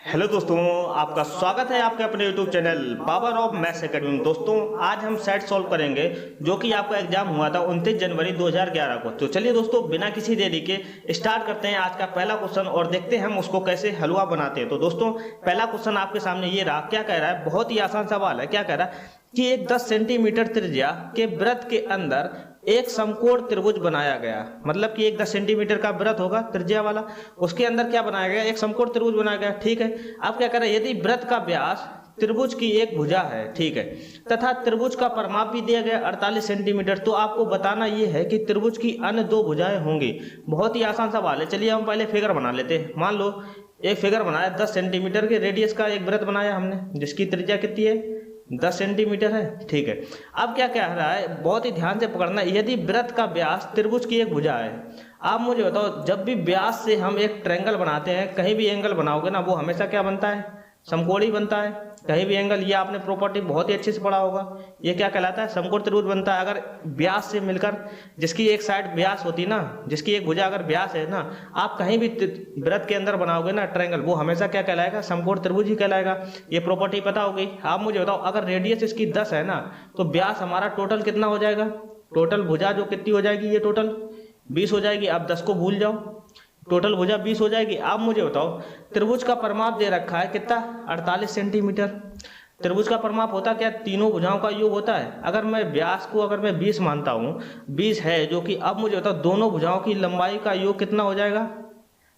Hello दोस्तों, आपका स्वागत है आपके अपने YouTube channel power of maths academy में। दोस्तों आज हम सेट सॉल्व करेंगे जो कि आपका एग्जाम हुआ था 29 जनवरी 2011 को। तो चलिए दोस्तों बिना किसी देरी के स्टार्ट करते हैं आज का पहला क्वेश्चन और देखते हैं हम उसको कैसे हलवा बनाते हैं। तो दोस्तों पहला क्वेश्चन आपके सामने ये रहा। क्या कह रहा है, बहुत ही आसान सवाल है। क्या कह रहा है कि एक 10 सेंटीमीटर त्रिज्या के वृत्त के अंदर एक समकोण त्रिभुज बनाया गया। मतलब कि एक 10 सेंटीमीटर का वृत्त होगा त्रिज्या वाला, उसके अंदर क्या बनाया गया, एक समकोण त्रिभुज बनाया गया। ठीक है, अब क्या कर रहा है, यदि वृत्त का व्यास त्रिभुज की एक भुजा है, ठीक है, तथा त्रिभुज का परिमाप भी दिया गया 48 सेंटीमीटर, तो आपको बताना यह है कि त्रिभुज की अन्य दो भुजाएं होंगी। बहुत ही आसान सवाल है। चलिए हम पहले फिगर बना लेते हैं। मान लो एक फिगर बनाया 10 सेंटीमीटर के रेडियस का एक वृत्त बनाया हमने, जिसकी त्रिज्या कितनी है, 10 सेंटीमीटर है। ठीक है, अब क्या कह रहा है, बहुत ही ध्यान से पकड़ना। यदि वृत्त का व्यास त्रिभुज की एक भुजा है, आप मुझे बताओ, जब भी व्यास से हम एक ट्रायंगल बनाते हैं, कहीं भी एंगल बनाओगे ना, वो हमेशा क्या बनता है, समकोण ही बनता है। कहीं भी एंगल, ये आपने प्रॉपर्टी बहुत ही अच्छे से पढ़ा होगा, ये क्या कहलाता है, समकोण त्रिभुज बनता है। अगर व्यास से मिलकर, जिसकी एक साइड व्यास होती ना, जिसकी एक भुजा अगर व्यास है ना, आप कहीं भी वृत्त के अंदर बनाओगे ना ट्रायंगल, वो हमेशा क्या कहलाएगा, समकोण त्रिभुज ही कहलाएगा। ये प्रॉपर्टी पता होगी। आप मुझे बताओ, अगर रेडियस इसकी 10 है ना, तो व्यास हमारा टोटल कितना हो जाएगा, टोटल भुजा जो कितनी हो जाएगी, ये टोटल 20 हो जाएगी। आप 10 को भूल जाओ, टोटल भुजा 20 हो जाएगी। आप मुझे बताओ, त्रिभुज का परिमाप दे रखा है कितना, 48 सेंटीमीटर। त्रिभुज का परिमाप होता क्या, तीनों भुजाओं का योग होता है। अगर मैं व्यास को अगर मैं 20 मानता हूँ, 20 है जो कि, अब मुझे बताओ दोनों भुजाओं की लंबाई का योग कितना हो जाएगा,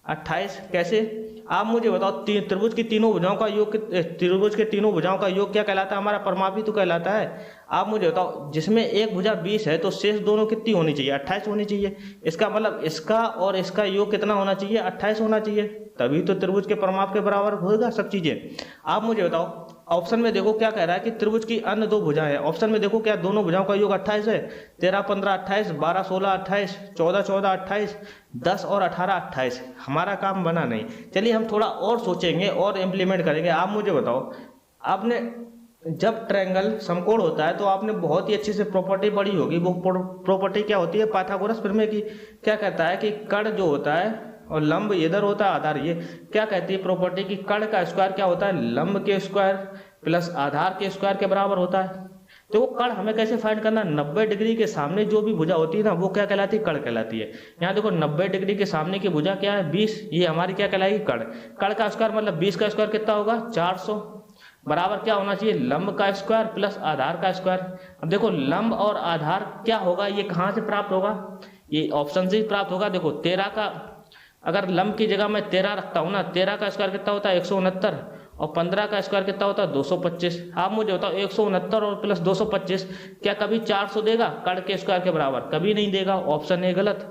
28। कैसे, आप मुझे बताओ, त्रिभुज की तीनों भुजाओं का योग, त्रिभुज के तीनों भुजाओं का योग क्या कहलाता है, हमारा परिमाप ही तो कहलाता है। आप मुझे बताओ, जिसमें एक भुजा 20 है तो शेष दोनों कितनी होनी चाहिए, 28 होनी चाहिए। इसका मतलब इसका और इसका योग कितना होना चाहिए, 28 होना चाहिए, तभी तो त्रिभुज के परिमाप के बराबर होगा सब चीजें। आप मुझे बताओ, ऑप्शन में देखो क्या कह रहा है कि त्रिभुज की अन्य दो भुजाएं हैं। ऑप्शन में देखो क्या दोनों भुजाओं का योग 28 है, 13 15 28, 12 16 28, 14 14 28, 10 और 18 28। हमारा काम बना नहीं। चलिए हम थोड़ा और सोचेंगे और इम्प्लीमेंट करेंगे। आप मुझे बताओ, आपने जब ट्रायंगल समकोण होता है तो आपने बहुत ही अच्छे से प्रॉपर्टी पढ़ी होगी। वो प्रॉपर्टी क्या होती है, पाइथागोरस प्रमेय की। क्या कहता है कि कर्ण जो होता है और लंब इधर होता है, आधार, ये क्या कहती है प्रॉपर्टी की, कर्ण का स्क्वायर क्या होता है, लंब के स्क्वायर प्लस आधार के स्क्वायर के बराबर होता है। तो वो कर्ण हमें कैसे फाइंड करना, 90 डिग्री के सामने जो भी भुजा होती है ना, वो क्या कहलाती है, कर्ण कहलाती है। यहाँ देखो 90 डिग्री के सामने की भुजा क्या है, 20, ये हमारी क्या कहलाएगी, कर्ण। कर्ण का स्क्वायर मतलब 20 का स्क्वायर कितना होगा, 400, बराबर क्या होना चाहिए, लंब का स्क्वायर प्लस आधार का स्क्वायर। अब देखो लंब और आधार क्या होगा, ये कहाँ से प्राप्त होगा, ये ऑप्शन से ही प्राप्त होगा। देखो 13 का, अगर लंब की जगह मैं 13 रखता हूँ ना, 13 का स्क्वायर कितना होता है, 169, और 15 का स्क्वायर कितना होता है, 225। आप मुझे बताओ 169 और प्लस 225 क्या कभी 400 देगा, कर्ण के स्क्वायर के बराबर, कभी नहीं देगा। ऑप्शन ए गलत।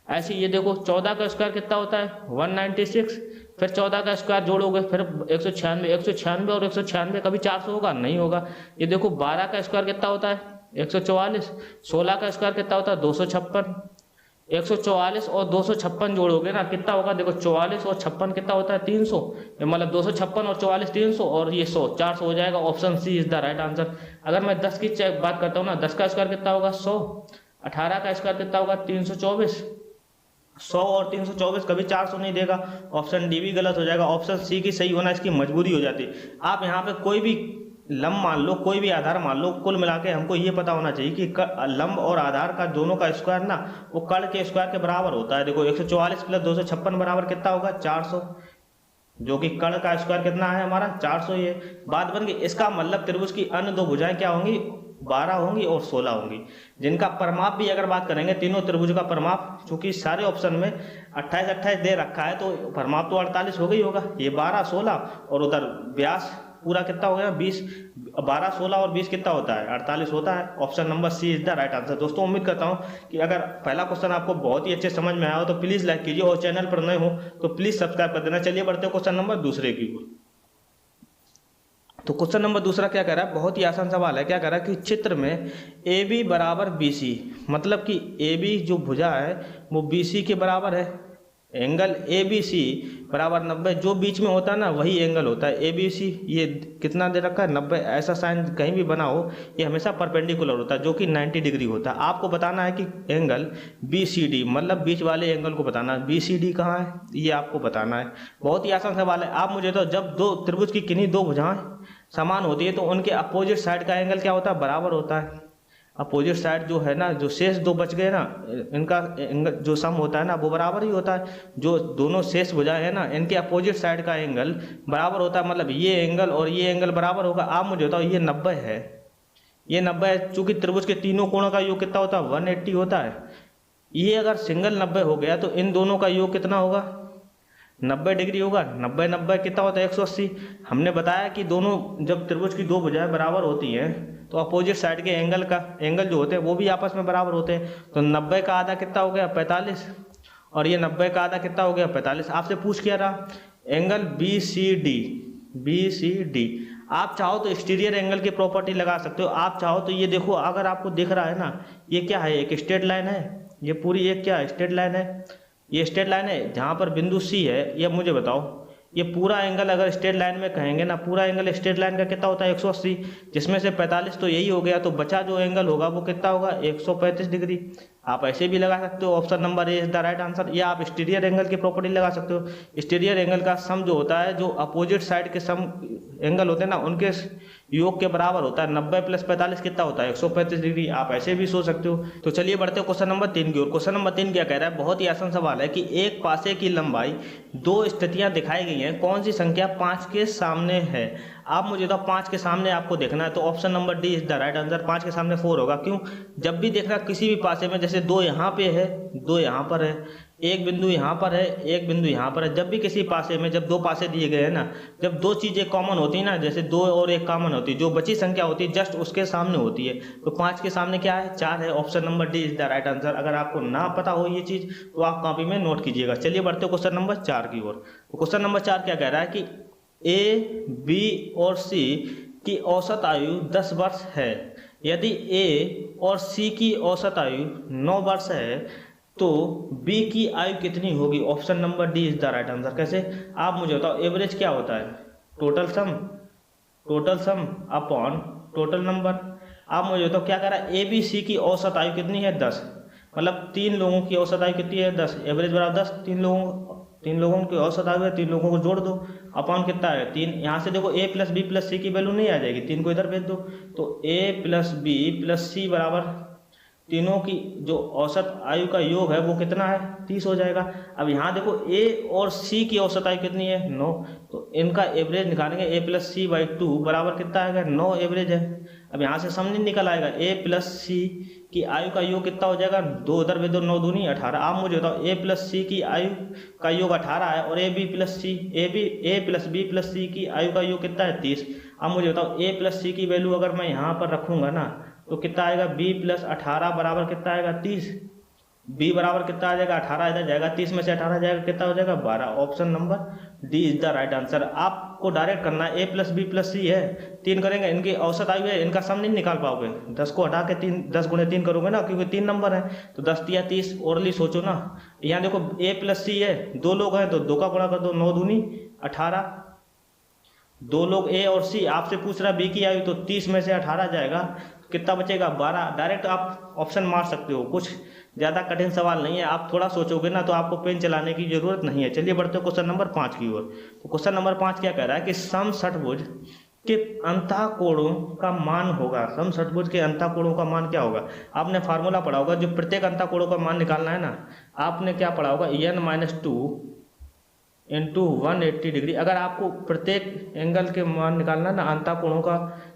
ऐसे ये देखो 14 का स्क्वायर कितना होता है, 196, फिर 14 का स्क्वायर जोड़ोगे फिर 196, 196 और 196 कभी 400 होगा, नहीं होगा। ये देखो 12 का स्क्वायर कितना होता है, 144, 16 का स्क्वायर कितना होता है, 256, 144 और 256 जोड़ोगे ना कितना होगा, देखो 44 और 56 कितना होता है, 300, मतलब 256 और 44 300 और ये 100, 400 हो जाएगा। Option C is the right answer. अगर मैं 10 की बात करता हूँ ना, 10 का स्क्वायर कितना होगा, 100, 18 का स्क्वायर कितना होगा, 324, 100 और 324 कभी 400 नहीं देगा। ऑप्शन डी भी गलत हो जाएगा। ऑप्शन सी की सही होना इसकी मजबूरी हो जाती। आप यहाँ पे कोई भी लंब मान लो, कोई भी आधार मान लो, कुल मिला के हमको ये पता होना चाहिए कि लंब और आधार का दोनों का स्क्वायर ना, वो कर्ण के स्क्वायर के बराबर होता है। देखो 144 प्लस 256 बराबर कितना होगा, 400, जो कि कर्ण का स्क्वायर कितना है हमारा, 400। ये बात बन गई। इसका मतलब त्रिभुज की अन्य दो भुजाएं क्या होंगी, 12 होंगी और 16 होंगी, जिनका परिमाप भी अगर बात करेंगे, तीनों त्रिभुज का परिमाप, चूंकि सारे ऑप्शन में 28 28 दे रखा है, तो परिमाप तो 48 हो गई होगा। ये 12 16 और उधर व्यास पूरा कितना हो गया, 20, 12 16 और 20 कितना होता है, 48 होता है। Option number C is the right answer. दोस्तों उम्मीद करता हूं कि अगर पहला क्वेश्चन आपको बहुत ही अच्छे समझ में आया हो तो प्लीज लाइक कीजिए, और चैनल पर नए हो तो प्लीज सब्सक्राइब कर देना। चलिए बढ़ते हैं क्वेश्चन नंबर दूसरे की। तो क्वेश्चन नंबर दूसरा क्या कह रहा है, बहुत ही आसान सवाल है। क्या कह रहा है कि चित्र में ए बी बराबर बी सी, मतलब कि ए बी जो भुजा है वो बी सी के बराबर है। एंगल ए बी सी बराबर 90, जो बीच में होता है ना वही एंगल होता है ए बी सी। ये कितना दे रखा है 90, ऐसा साइन कहीं भी बना हो ये हमेशा परपेंडिकुलर होता है जो कि 90 डिग्री होता है। आपको बताना है कि एंगल बी सी डी मतलब बीच वाले एंगल को बताना है, बी सी डी कहाँ है ये आपको बताना है। बहुत ही आसान सवाल है। आप मुझे तो जब दो त्रिभुज की किन्हीं दो भुजाएं समान होती है तो उनके अपोजिट साइड का एंगल क्या होता है, बराबर होता है। अपोजिट साइड जो है ना, जो शेष दो बच गए ना, इनका एंगल जो सम होता है ना वो बराबर ही होता है। जो दोनों शेष भुजाएं है ना इनके अपोजिट साइड का एंगल बराबर होता है, मतलब ये एंगल और ये एंगल बराबर होगा। आप मुझे बताओ ये 90 है, ये 90 है। चूंकि त्रिभुज के तीनों कोणों का योग कितना होता है 180 होता है। ये अगर सिंगल 90 हो गया तो इन दोनों का योग कितना होगा 90 डिग्री होगा। 90 90 कितना होता है 180। हमने बताया कि दोनों जब त्रिभुज की दो भुजाएं बराबर होती हैं तो अपोजिट साइड के एंगल जो होते हैं वो भी आपस में बराबर होते हैं। तो 90 का आधा कितना हो गया 45 और ये 90 का आधा कितना हो गया 45। आपसे पूछ क्या रहा एंगल बी सी डी। आप चाहो तो एक्सटीरियर एंगल की प्रॉपर्टी लगा सकते हो। आप चाहो तो ये देखो, अगर आपको दिख रहा है ना ये क्या है, एक स्ट्रेट लाइन है, ये पूरी एक क्या है स्ट्रेट लाइन है, ये स्ट्रेट लाइन है जहाँ पर बिंदु सी है। ये मुझे बताओ ये पूरा एंगल अगर स्ट्रेट लाइन में कहेंगे ना, पूरा एंगल स्ट्रेट लाइन का कितना होता है 180, जिसमें से 45 तो यही हो गया, तो बचा जो एंगल होगा वो कितना होगा 135 डिग्री। आप ऐसे भी लगा सकते हो, option number A is the right answer. या आप एक्सटीरियर एंगल की प्रॉपर्टी लगा सकते हो। एक्सटीरियर एंगल का सम जो होता है, जो अपोजिट साइड के सम एंगल होते हैं ना उनके योग के बराबर होता है। 90 + 45 कितना होता है 135 डिग्री। आप ऐसे भी सोच सकते हो। तो चलिए बढ़ते हो क्वेश्चन नंबर 3 की ओर। क्वेश्चन नंबर 3 क्या कह रहा है, बहुत ही आसान सवाल है कि एक पासे की लंबाई दो स्थितियां दिखाई गई हैं, कौन सी संख्या 5 के सामने है। आप मुझे तो 5 के सामने आपको देखना है, तो option number D is the right answer. 5 के सामने 4 होगा। क्यों, जब भी देखना किसी भी पासे में, जैसे 2 यहाँ पे है, 2 यहाँ पर है, एक बिंदु यहाँ पर है, एक बिंदु यहाँ पर है, जब भी किसी पासे में, जब दो पासे दिए गए हैं ना, जब दो चीजें कॉमन होती है ना, जैसे 2 और 1 कॉमन होती है, जो बची संख्या होती है जस्ट उसके सामने होती है। तो 5 के सामने क्या है 4 है। Option number D is the right answer. अगर आपको ना पता हो ये चीज तो आप कॉपी में नोट कीजिएगा। चलिए बढ़ते हो क्वेश्चन नंबर 4 की ओर। तो क्वेश्चन नंबर 4 क्या कह रहा है कि ए बी और सी की औसत आयु 10 वर्ष है। यदि ए और सी की औसत आयु 9 वर्ष है तो बी की आयु कितनी होगी। Option number D is the right answer. कैसे, आप मुझे बताओ एवरेज क्या होता है, total sum upon total number. आप मुझे बताओ क्या कह रहा है, ए बी सी की औसत आयु कितनी है 10, मतलब 3 लोगों की औसत आयु कितनी है 10, एवरेज बराबर 10। 3 लोगों की औसत आयु है, 3 लोगों को जोड़ दो, अपॉन कितना है 3। यहाँ से देखो a + b + c की वैल्यू नहीं आ जाएगी, 3 को इधर भेज दो, तो a + b + c बराबर तीनों की जो औसत आयु का योग है वो कितना है 30 हो जाएगा। अब यहाँ देखो a और c की औसत आयु कितनी है 9, तो इनका एवरेज निकालेंगे, a + c/2 बराबर कितना आएगा 9 एवरेज है। अब यहाँ से समझ नहीं निकल आएगा, a + c की आयु का योग कितना हो जाएगा, 2 उधर भेज दो, 9 दूनी 18। आप मुझे बताओ a + c की आयु का योग 18 है और a + b + c की आयु का योग कितना है 30। अब मुझे बताओ a + c की वैल्यू अगर मैं यहाँ पर रखूंगा ना तो कितना आएगा, b + 18 बराबर कितना आएगा 30। b बराबर कितना आ जाएगा 18 इधर जाएगा, 30 में से 18 जाएगा कितना हो जाएगा 12। Option number D is the right answer. आपको डायरेक्ट करना है, a + b + c है, 3 करेंगे, इनकी औसत आयु है, इनका सम नहीं निकाल पाओगे। 10 को हटा के 10 × 3 करोगे ना, क्योंकि 3 नंबर है, तो 10 × 30 ओरली सोचो ना। यहाँ देखो a + c है, 2 लोग हैं तो 2 का गुणा कर दो, 9 दूनी 18। 2 लोग a और c, आपसे पूछ रहा b की आयु, तो 30 में से 18 जाएगा, कितना बचेगा 12। डायरेक्ट आप ऑप्शन मार सकते हो, कुछ ज़्यादा कठिन सवाल नहीं है। आप थोड़ा सोचोगे ना तो आपको पेन चलाने की जरूरत नहीं है। चलिए बढ़ते हो क्वेश्चन नंबर 5 की ओर। तो क्वेश्चन नंबर 5 क्या कह रहा है कि समषटभुज के अंतः कोणों का मान होगा। समषटभुज के अंतः कोणों का मान क्या होगा। आपने फार्मूला पढ़ा होगा, जो प्रत्येक अंतः कोणों का मान निकालना है ना, आपने क्या पढ़ा होगा, n - 2 × 180 डिग्री। अगर आपको प्रत्येक एंगल के मान निकालना है ना, अंतः कोणों का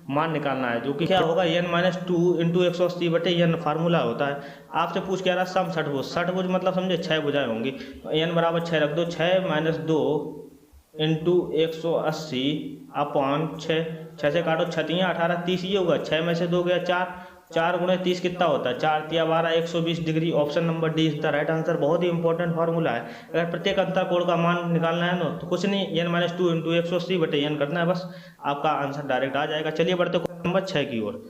मान निकालना है, जो कि क्या होगा n - 2 × 180/n फार्मूला होता है। आपसे पूछ क्या रहा समषटभुज। षटभुज मतलब समझे 6 भुजाएं होंगी, n बराबर 6 रख दो, 6 - 2 × 180/6। 6 से काटो, 6 × 3 = 18, 30 ये होगा, 6 में से 2 गया 4, 4 × 30 कितना होता है 4 × 3 = 12, 120 degree. Option number D is the right answer. बहुत ही इंपॉर्टेंट फार्मूला है। अगर प्रत्येक अंतः कोण का मान निकालना है ना तो कुछ नहीं, n - 2 × 180/n करना है, बस आपका आंसर डायरेक्ट आ जाएगा। चलिए बढ़ते नंबर 6 की ओर।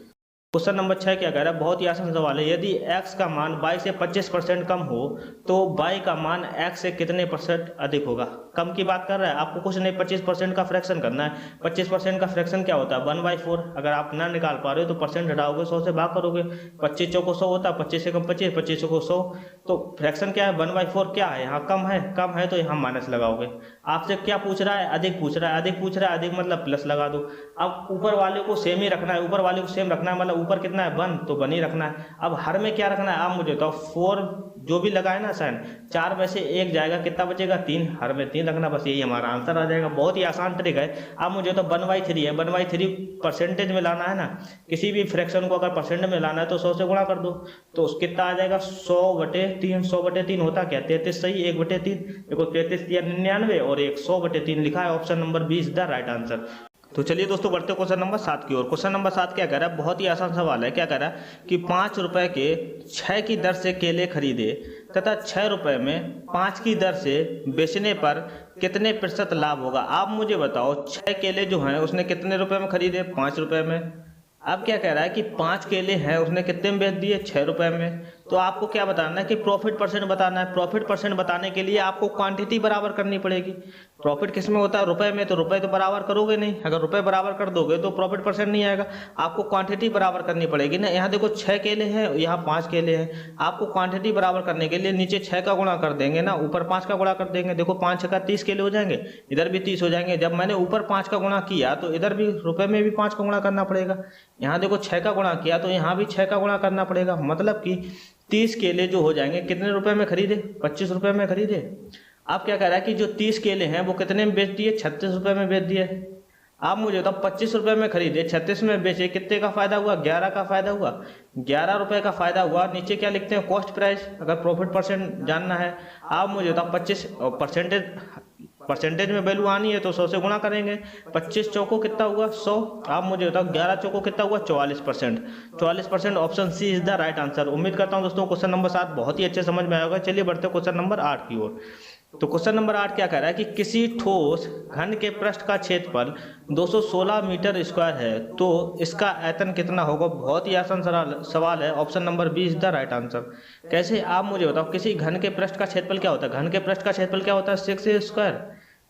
क्वेश्चन नंबर 6 क्या कह रहा है, बहुत ही आसान सवाल है। यदि x का मान y से 25% कम हो तो y का मान x से कितने परसेंट अधिक होगा। कम की बात कर रहा है, आपको कुछ नहीं 25% का फ्रैक्शन करना है। 25% का फ्रैक्शन क्या होता है, 1/4। अगर आप ना निकाल पा रहे हो तो परसेंट हटाओगे, 100 से भाग करोगे। 25 चौको 100 होता है, 25 से कम 25, 25 चौको 100। तो फ्रैक्शन क्या है, 1/4 क्या है, यहाँ कम है, कम है तो यहाँ माइनस लगाओगे। आपसे क्या पूछ रहा है, अधिक पूछ रहा है, अधिक पूछ रहा है, अधिक मतलब प्लस लगा दो। अब ऊपर वाले को सेम ही रखना है, ऊपर वाले को सेम रखना है, मतलब ऊपर कितना है 1 तो 1 ही रखना है। अब हर में क्या रखना है, आप मुझे बताओ 4 जो भी लगाए ना साइन, 4 में से 1 जाएगा, कितना बचेगा 3, हर में 3 रखना, बस यही हमारा आंसर आ जाएगा। बहुत ही आसान ट्रिक है। आप मुझे तो 1/3 है, 1/3 परसेंटेज में लाना है ना, किसी भी फ्रैक्शन को अगर परसेंट में लाना है तो 100 से गुणा कर दो, तो कितना आ जाएगा 100/3। 100/3 होता क्या, 33 सही, 1/3 देखो, 33 या 99 और 100/3 लिखा है। Option number B is the right answer. तो चलिए दोस्तों बढ़ते हैं क्वेश्चन नंबर 7 की ओर। क्वेश्चन नंबर 7 क्या कह रहा है, बहुत ही आसान सवाल है। क्या कह रहा है कि 5 रुपए के 6 की दर से केले खरीदे तथा 6 रुपए में 5 की दर से बेचने पर कितने प्रतिशत लाभ होगा। आप मुझे बताओ 6 केले जो हैं उसने कितने रुपए में खरीदे, 5 रुपए में। अब क्या कह रहा है कि 5 केले हैं उसने कितने में बेच दिए, 6 रुपए में। तो आपको क्या बताना है कि प्रॉफिट परसेंट बताना है। प्रॉफिट परसेंट बताने के लिए आपको क्वांटिटी बराबर करनी पड़ेगी। प्रॉफिट किस में होता है, रुपए में, तो रुपए तो बराबर करोगे नहीं। अगर रुपए बराबर कर दोगे तो प्रॉफिट परसेंट नहीं आएगा, आपको क्वांटिटी बराबर करनी पड़ेगी ना। यहाँ देखो 6 केले हैं, यहाँ 5 केले हैं। आपको क्वांटिटी बराबर करने के लिए नीचे 6 का गुणा कर देंगे ना, ऊपर 5 का गुणा कर देंगे। देखो 5 का 30 केले हो जाएंगे, इधर भी 30 हो जाएंगे। जब मैंने ऊपर 5 का गुणा किया तो इधर भी रुपए में भी 5 का गुणा करना पड़ेगा। यहाँ देखो 6 का गुणा किया तो यहाँ भी 6 का गुणा करना पड़ेगा। मतलब कि 30 केले जो हो जाएंगे कितने रुपए में खरीदे, 25 रुपए में खरीदे। अब क्या कह रहा है कि जो 30 केले हैं वो कितने में बेच दिए, 36 रुपए में बेच दिए। आप मुझे बताओ 25 रुपए में खरीदे, 36 में बेचे, कितने का फायदा हुआ, 11 का फायदा हुआ, 11 रुपए का फायदा हुआ। नीचे क्या लिखते हैं, कॉस्ट प्राइस, अगर प्रॉफिट परसेंट जानना है। आप मुझे बताओ 25 परसेंटेज में वैल्यू आनी है तो 100 से गुणा करेंगे। 25 चौको कितना हुआ 100। आप मुझे बताओ 11 चौको कितना हुआ 44%। 44%, option C is the right answer. उम्मीद करता हूं दोस्तों क्वेश्चन नंबर 7 बहुत ही अच्छे समझ में आया होगा। चलिए बढ़ते हैं क्वेश्चन नंबर 8 की ओर। तो क्वेश्चन नंबर 8 क्या कह रहा है कि किसी ठोस घन के पृष्ठ का क्षेत्रफल 216 मीटर स्क्वायर है तो इसका आयतन कितना होगा। बहुत ही आसान सवाल है। Option number B is the right answer. कैसे, आप मुझे बताओ किसी घन के पृष्ठ का क्षेत्रफल क्या होता है। घन के पृष्ठ का क्षेत्रफल क्या होता है, 6 स्क्वायर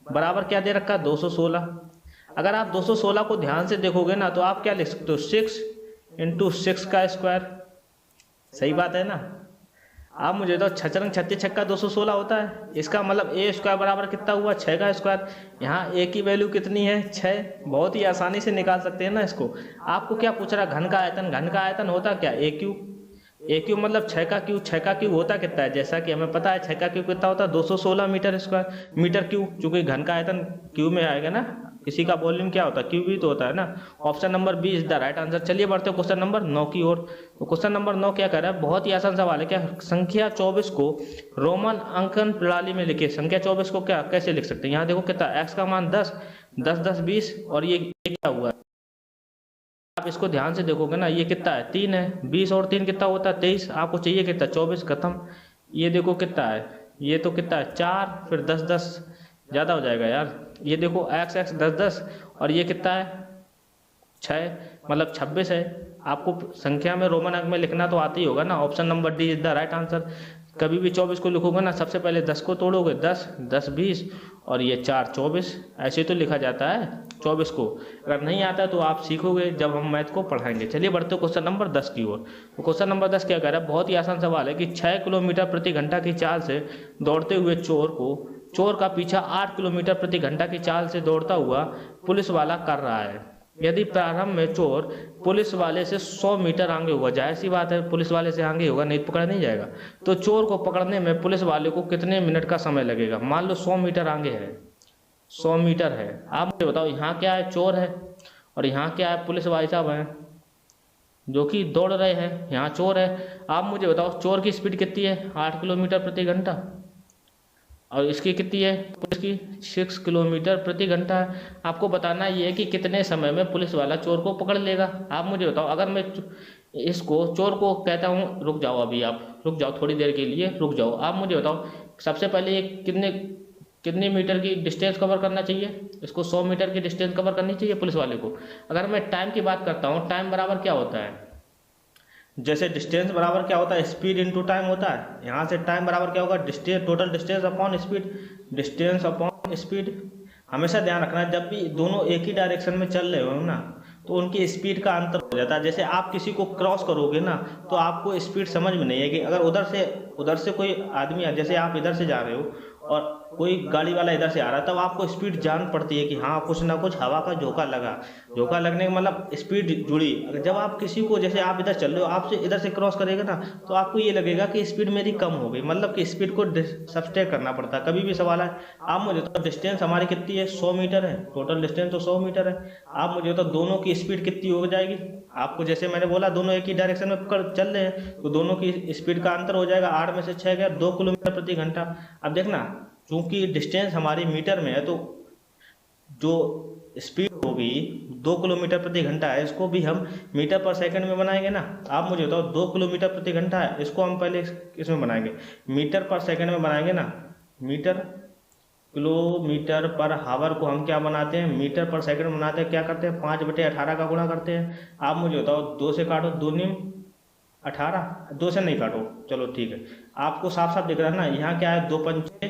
बराबर क्या दे रखा है 216। अगर आप 216 को ध्यान से देखोगे ना तो आप क्या लिख सकते हो, 6 × 6 का स्क्वायर। सही बात है ना। आप मुझे तो 6 36 छक्का 216 होता है। इसका मतलब ए स्क्वायर बराबर कितना हुआ 6 का स्क्वायर। यहाँ ए की वैल्यू कितनी है 6। बहुत ही आसानी से निकाल सकते हैं ना इसको। आपको क्या पूछ रहा है, घन का आयतन। घन का आयतन होता क्या, ए क्यू मतलब 6 का क्यू। 6 का क्यू होता कितना है, जैसा कि हमें पता है 6 का क्यू कितना होता है 216 मीटर स्क्वायर। मीटर क्यू, चूंकि घन का आयतन क्यू में आएगा ना, किसी का वॉल्यूम क्या होता है क्यू भी तो होता है ना। Option number B is the right answer. चलिए बढ़ते हैं क्वेश्चन नंबर 9 की ओर। तो क्वेश्चन नंबर 9 क्या कर रहा है, बहुत ही आसान सवाल है। क्या संख्या 24 को रोमन अंकन प्रणाली में लिखे। संख्या 24 को क्या कैसे लिख सकते हैं। यहाँ देखो कितना, एक्स का मान 10 10 10 20 और ये क्या हुआ है। आप इसको ध्यान से देखोगे ना, ये कितना है 3 है। 20 और 3 कितना होता है 23। आपको चाहिए कितना 24, खत्म। ये देखो कितना है, ये तो कितना है 4, फिर 10 10 ज़्यादा हो जाएगा यार। ये देखो x 10 10 और ये कितना है 6, मतलब 26 है। आपको संख्या में रोमन अंक में लिखना तो आता ही होगा ना। Option number D is the right answer. कभी भी 24 को लिखोगे ना, सबसे पहले 10 को तोड़ोगे, 10 10 20 और ये 4 24, ऐसे तो लिखा जाता है 24 को। अगर नहीं आता तो आप सीखोगे जब हम मैथ को पढ़ाएंगे। चलिए बढ़ते क्वेश्चन नंबर 10 की ओर। तो क्वेश्चन नंबर 10 क्या कह रहा है, बहुत ही आसान सवाल है कि 6 किलोमीटर प्रति घंटा की चाल से दौड़ते हुए चोर का पीछा 8 किलोमीटर प्रति घंटा की चाल से दौड़ता हुआ पुलिस वाला कर रहा है। यदि प्रारंभ में चोर पुलिस वाले से 100 मीटर आगे होगा, जाहिर सी बात है पुलिस वाले से आगे होगा, नहीं तो पकड़ा नहीं जाएगा, तो चोर को पकड़ने में पुलिस वाले को कितने मिनट का समय लगेगा। मान लो 100 मीटर आगे है, 100 मीटर है। आप मुझे बताओ यहाँ क्या है, चोर है, और यहाँ क्या है, पुलिस भाई साहब हैं जो कि दौड़ रहे हैं। यहाँ चोर है। आप मुझे बताओ चोर की स्पीड कितनी है, 8 किलोमीटर प्रति घंटा, और इसकी कितनी है, पुलिस की 6 किलोमीटर प्रति घंटा है। आपको बताना ये है कि कितने समय में पुलिस वाला चोर को पकड़ लेगा। आप मुझे बताओ, अगर मैं इसको चोर को कहता हूँ रुक जाओ, अभी आप रुक जाओ, थोड़ी देर के लिए रुक जाओ। आप मुझे बताओ सबसे पहले कितने मीटर की डिस्टेंस कवर करना चाहिए, इसको 100 मीटर की डिस्टेंस कवर करनी चाहिए पुलिस वाले को। अगर मैं टाइम की बात करता हूँ, टाइम बराबर क्या होता है, जैसे डिस्टेंस बराबर क्या होता है, स्पीड इनटू टाइम होता है। यहाँ से टाइम बराबर क्या होगा, distance, total distance upon speed, distance upon speed. हमेशा ध्यान रखना जब भी दोनों एक ही डायरेक्शन में चल रहे हो ना तो उनकी स्पीड का अंतर हो जाता है। जैसे आप किसी को क्रॉस करोगे ना तो आपको स्पीड समझ में नहीं आएगी। अगर उधर से कोई आदमी, जैसे आप इधर से जा रहे हो और कोई गाड़ी वाला इधर से आ रहा है, तब आपको स्पीड जान पड़ती है कि हाँ कुछ ना कुछ हवा का झोंका लगा, झोंका लगने का मतलब स्पीड जुड़ी। अगर जब आप किसी को, जैसे आप इधर चल रहे हो, आपसे इधर से क्रॉस करेगा ना तो आपको ये लगेगा कि स्पीड मेरी कम हो गई, मतलब कि स्पीड को सब्सट्रैक्ट करना पड़ता है। कभी भी सवाल है, आप मुझे तो डिस्टेंस हमारी कितनी है, 100 मीटर है, टोटल डिस्टेंस तो 100 मीटर है। आप मुझे तो दोनों की स्पीड कितनी हो जाएगी, आपको जैसे मैंने बोला दोनों एक ही डायरेक्शन में चल रहे हैं तो दोनों की स्पीड का अंतर हो जाएगा। 8 में से 6 गया, 2 किलोमीटर प्रति घंटा। अब देखना, चूंकि डिस्टेंस हमारी मीटर में है तो जो स्पीड होगी 2 किलोमीटर प्रति घंटा है, इसको भी हम मीटर पर सेकंड में बनाएंगे ना। आप मुझे बताओ 2 किलोमीटर प्रति घंटा है, इसको हम पहले इसमें बनाएंगे, मीटर पर सेकंड में बनाएंगे ना। मीटर, किलोमीटर पर हावर को हम क्या बनाते हैं, मीटर पर सेकंड बनाते हैं। क्या करते हैं, 5/18 का गुणा करते हैं। आप मुझे बताओ 2 से काटो, 2 नीम 18, 2 से नहीं काटो, चलो ठीक है। आपको साफ साफ दिख रहा है ना, यहाँ क्या है, 2 पंचे,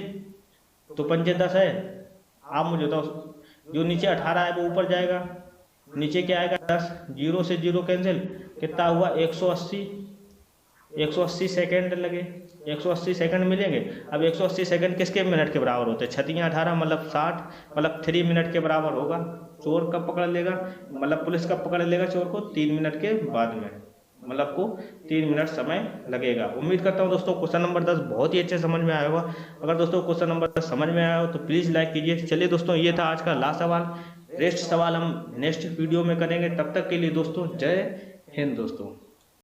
तो पंचे 10 है। आप मुझे बताओ जो नीचे 18 है वो ऊपर जाएगा, नीचे क्या आएगा 10, 0 से 0 कैंसिल, कितना हुआ 180, 180 सेकेंड लगे, 180 सेकंड मिलेंगे। अब 180 सेकंड किसके मिनट के बराबर होते हैं, 6×18 मतलब 60, मतलब 3 मिनट के बराबर होगा। चोर कब पकड़ लेगा, मतलब पुलिस कब पकड़ लेगा चोर को, 3 मिनट के बाद में, मतलब को 3 मिनट समय लगेगा। उम्मीद करता हूँ दोस्तों क्वेश्चन नंबर 10 बहुत ही अच्छे समझ में आया होगा। अगर दोस्तों क्वेश्चन नंबर 10 समझ में आया हो तो प्लीज़ लाइक कीजिए। चलिए दोस्तों, ये था आज का लास्ट सवाल, रेस्ट सवाल हम नेक्स्ट वीडियो में करेंगे। तब तक के लिए दोस्तों जय हिंद दोस्तों।